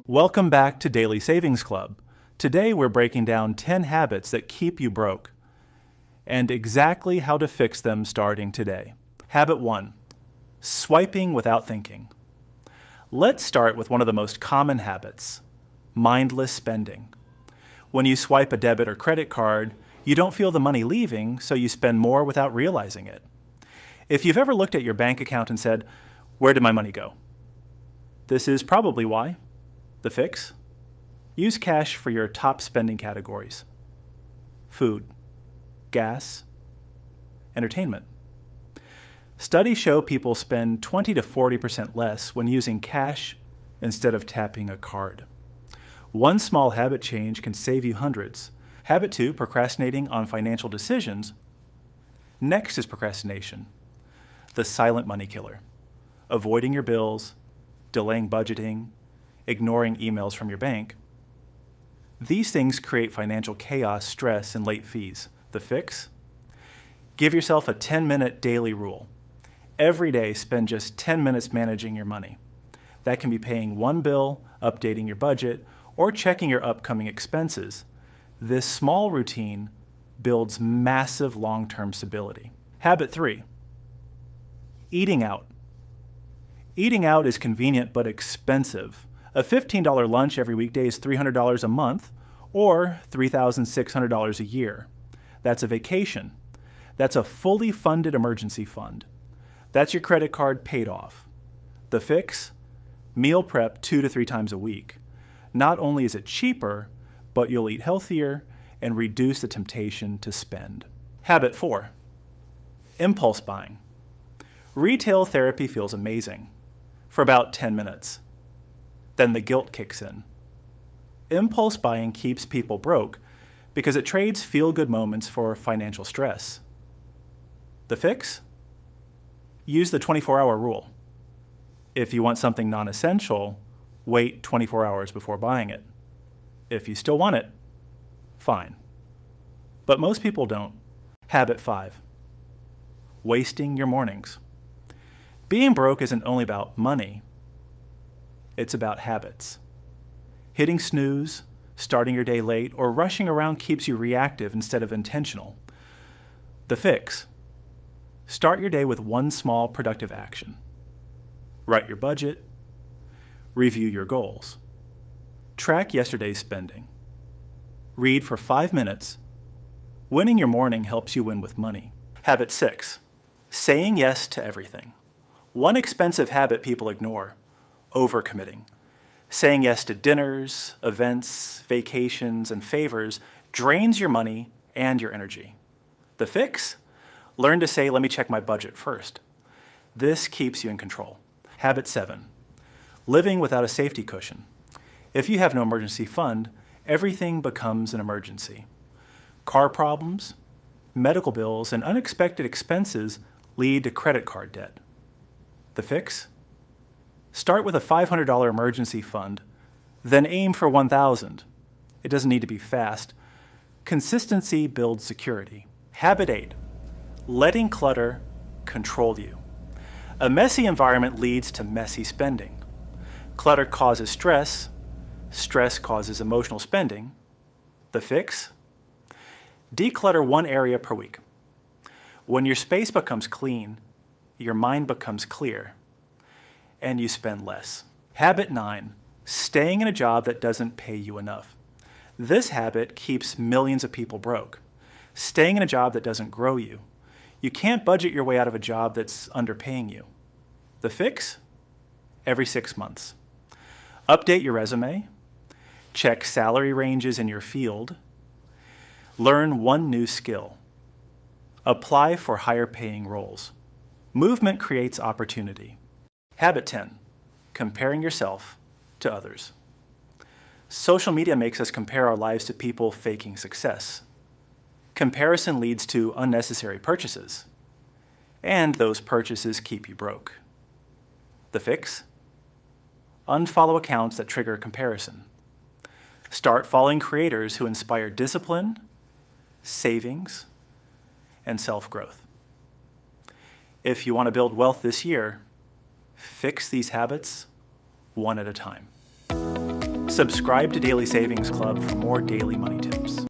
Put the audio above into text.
Welcome back to Daily Savings Club. Today we're breaking down 10 habits that keep you broke and exactly how to fix them starting today. Habit 1. Swiping without thinking. Let's start with one of the most common habits, mindless spending. When you swipe a debit or credit card, you don't feel the money leaving, so you spend more without realizing it. If you've ever looked at your bank account and said, "Where did my money go?" This is probably why. The fix? Use cash for your top spending categories: food, gas, entertainment. Studies show people spend 20 to 40% less when using cash instead of tapping a card. One small habit change can save you hundreds. Habit 2, procrastinating on financial decisions. Next is procrastination, the silent money killer. Avoiding your bills, delaying budgeting, ignoring emails from your bank. These things create financial chaos, stress, and late fees. The fix? Give yourself a 10-minute daily rule. Every day, spend just 10 minutes managing your money. That can be paying one bill, updating your budget, or checking your upcoming expenses. This small routine builds massive long-term stability. Habit 3. Eating out. Eating out is convenient but expensive. A $15 lunch every weekday is $300 a month, or $3,600 a year. That's a vacation. That's a fully funded emergency fund. That's your credit card paid off. The fix? Meal prep 2 to 3 times a week. Not only is it cheaper, but you'll eat healthier and reduce the temptation to spend. Habit 4. Impulse buying. Retail therapy feels amazing for about 10 minutes. Then the guilt kicks in. Impulse buying keeps people broke because it trades feel-good moments for financial stress. The fix? Use the 24-hour rule. If you want something non-essential, wait 24 hours before buying it. If you still want it, fine. But most people don't. Habit 5. Wasting your mornings. Being broke isn't only about money. It's about habits. Hitting snooze, starting your day late, or rushing around keeps you reactive instead of intentional. The fix? Start your day with one small productive action. Write your budget. Review your goals. Track yesterday's spending. Read for 5 minutes. Winning your morning helps you win with money. Habit 6. Saying yes to everything. One expensive habit people ignore: overcommitting. Saying yes to dinners, events, vacations, and favors drains your money and your energy. The fix? Learn to say, "Let me check my budget first." This keeps you in control. Habit 7. Living without a safety cushion. If you have no emergency fund, everything becomes an emergency. Car problems, medical bills, and unexpected expenses lead to credit card debt. The fix? Start with a $500 emergency fund, then aim for $1,000. It doesn't need to be fast. Consistency builds security. Habit 8. Letting clutter control you. A messy environment leads to messy spending. Clutter causes stress. Stress causes emotional spending. The fix? Declutter one area per week. When your space becomes clean, your mind becomes clear, and you spend less. Habit 9. Staying in a job that doesn't pay you enough. This habit keeps millions of people broke. Staying in a job that doesn't grow you. You can't budget your way out of a job that's underpaying you. The fix? Every 6 months. Update your resume. Check salary ranges in your field. Learn one new skill. Apply for higher paying roles. Movement creates opportunity. Habit 10. Comparing yourself to others. Social media makes us compare our lives to people faking success. Comparison leads to unnecessary purchases, and those purchases keep you broke. The fix? Unfollow accounts that trigger comparison. Start following creators who inspire discipline, savings, and self-growth. If you want to build wealth this year, fix these habits one at a time. Subscribe to Daily Savings Club for more daily money tips.